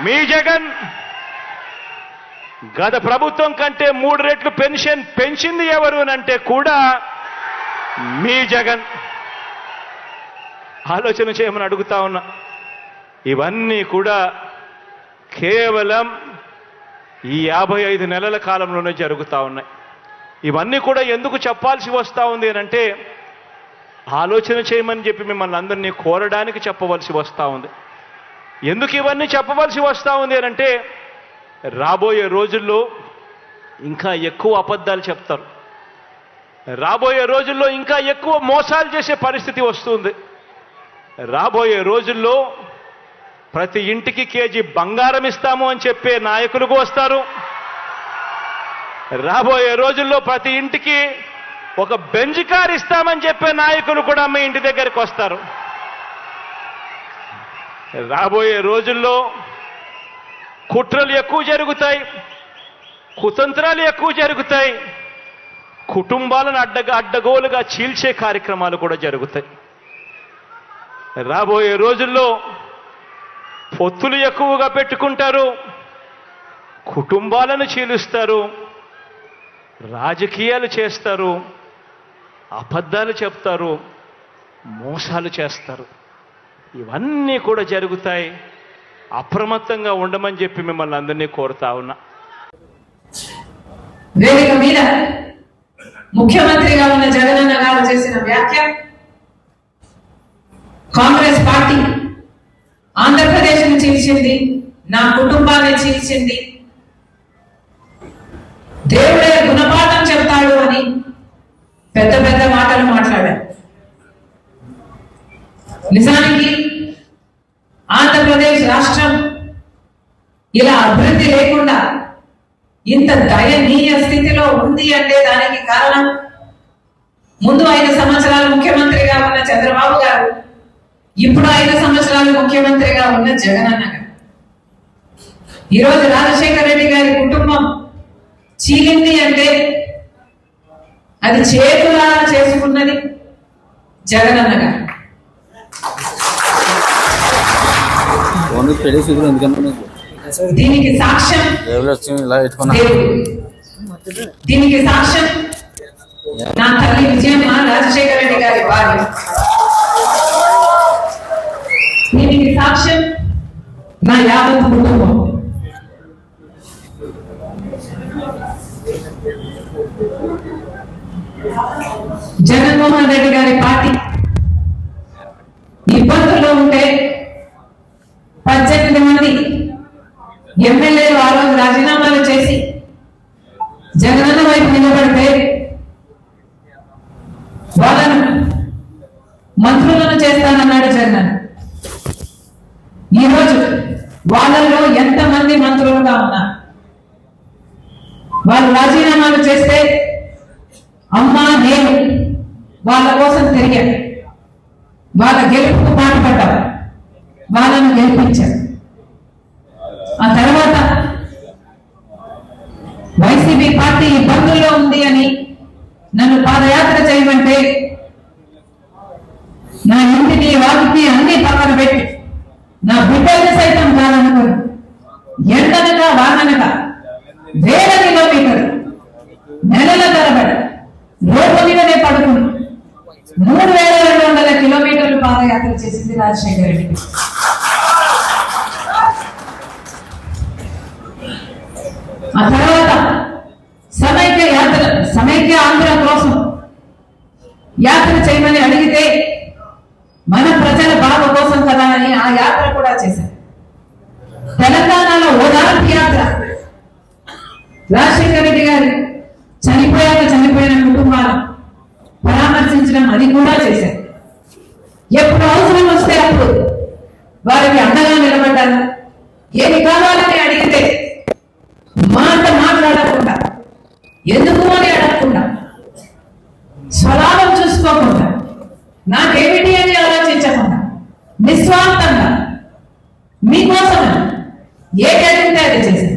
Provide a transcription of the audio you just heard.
మీ జగన్ గత ప్రభుత్వం కంటే 3 రెట్లు పెన్షన్ పెంచింది ఎవరు అంటే కూడా మీ జగన్. ఆలోచన చేయమని అడుగుతా ఉన్నా. ఇవన్నీ కూడా కేవలం ఈ 55 నెలల కాలంలోనే జరుగుతూ ఉన్నాయి. ఇవన్నీ కూడా ఎందుకు చెప్పాల్సి వస్తూ ఉంది అంటే ఆలోచన చేయమని చెప్పి మిమ్మల్ని అందరినీ కోరడానికి చెప్పవలసి వస్తూ ఉంది. ఎందుకు ఇవన్నీ చెప్పవలసి వస్తూ ఉంది అంటే రాబోయే రోజుల్లో ఇంకా ఎక్కువ అబద్ధాలు చెప్తారు, రాబోయే రోజుల్లో ఇంకా ఎక్కువ మోసాలు చేసే పరిస్థితి వస్తుంది. రాబోయే రోజుల్లో ప్రతి ఇంటికి కేజీ బంగారం ఇస్తాము అని చెప్పే నాయకులు వస్తారు. రాబోయే రోజుల్లో ప్రతి ఇంటికి ఒక బెంజ్ కార్ ఇస్తామని చెప్పే నాయకులు కూడా మీ ఇంటి దగ్గరికి వస్తారు. రాబోయే రోజుల్లో కుట్రలు ఎక్కువ జరుగుతాయి, కుతంత్రాలు ఎక్కువ జరుగుతాయి, కుటుంబాలను అడ్డగోలుగా చీల్చే కార్యక్రమాలు కూడా జరుగుతాయి. రాబోయే రోజుల్లో పొత్తులు ఎక్కువగా పెట్టుకుంటారు, కుటుంబాలను చీలుస్తారు, రాజకీయాలు చేస్తారు, అబద్ధాలు చెప్తారు, మోసాలు చేస్తారు. ఇవన్నీ కూడా జరుగుతాయి. అప్రమత్తంగా ఉండమని చెప్పి మిమ్మల్ని అందరినీ కోరుతా ఉన్నా. వేదిక మీద ముఖ్యమంత్రిగా ఉన్న జగనన్న గారు చేసిన వ్యాఖ్య కాంగ్రెస్ పార్టీ ఆంధ్రప్రదేశ్ను చీల్చింది, నా కుటుంబాన్ని చీల్చింది, దేవుడే గుణపాఠం చెప్తాడు అని పెద్ద పెద్ద మాటలు మాట్లాడారు. నిజానికి ఆంధ్రప్రదేశ్ రాష్ట్రం ఇలా అభివృద్ధి లేకుండా ఇంత దయనీయ స్థితిలో ఉంది అంటే దానికి కారణం ముందు 5 సంవత్సరాలు ముఖ్యమంత్రిగా ఉన్న చంద్రబాబు గారు, ఇప్పుడు 5 సంవత్సరాలు ముఖ్యమంత్రిగా ఉన్న జగనన్న గారు. ఈరోజు రాజశేఖర రెడ్డి గారి కుటుంబం చీలింది అంటే అది చేతులా చేసుకున్నది జగనన్న గారు. దీనికి సాక్ష్యం దీనికి సాక్ష్యం నా తల్లి విజయమ్మ రాజశేఖర రెడ్డి గారి భార్య. దీనికి సాక్ష్యం నా యావత్ కుటుంబం. జగన్మోహన్ రెడ్డి గారి పార్టీ ఇబ్బందుల్లో ఉంటే 18 మంది ఎమ్మెల్యేలు ఆ రోజు రాజీనామాలు చేసి జగనన్న వైపు నిలబడితే వాళ్ళను మంత్రులను చేస్తానన్నాడు జగన్. ఈరోజు వాళ్ళల్లో ఎంతమంది మంత్రులుగా ఉన్నారు? వాళ్ళు రాజీనామాలు చేస్తే అమ్మా నేను వాళ్ళ కోసం తిరిగాను, వాళ్ళ గెలుపుకు పాటుపడ్డారు, వాళ్ళను గెలిపించారు. ఆ తర్వాత వైసీపీ పార్టీ ఇబ్బందుల్లో ఉంది అని నన్ను పాదయాత్ర చేయమంటే నా ఇంటిని వాటిని అన్ని పక్కన పెట్టి నా బిడ్డల్ని సైతం కాదనుకుని ఎండనక వాననక వేల కిలోమీటర్లు నెలల తరబడి రోడ్డు మీదనే పడుకుని 3200 కిలోమీటర్లు పాదయాత్ర చేసింది రాజశేఖర రెడ్డి. ఆ తర్వాత సమైక్య ఆంధ్ర కోసం యాత్ర చేయమని అడిగితే మన ప్రజల బాధ కోసం కదా అని ఆ యాత్ర కూడా చేశారు. తెలంగాణలో ఓదార్పు యాత్ర రాజశేఖర రెడ్డి గారు చనిపోయిన కుటుంబాలు పరామర్శించడం అది కూడా చేశారు. ఎప్పుడు అవసరం వస్తే అప్పుడు వారికి అండగా నిలబడ్డారు. ఏది కావాలని అడిగితే మాట మాట్లాడకుండా, ఎందుకు అని అడగకుండా, స్వలాభం చూసుకోకుండా, నాకేమిటి అని ఆలోచించకుండా నిస్వార్థంగా మీకోసం ఏది అడిగితే అది చేశారు.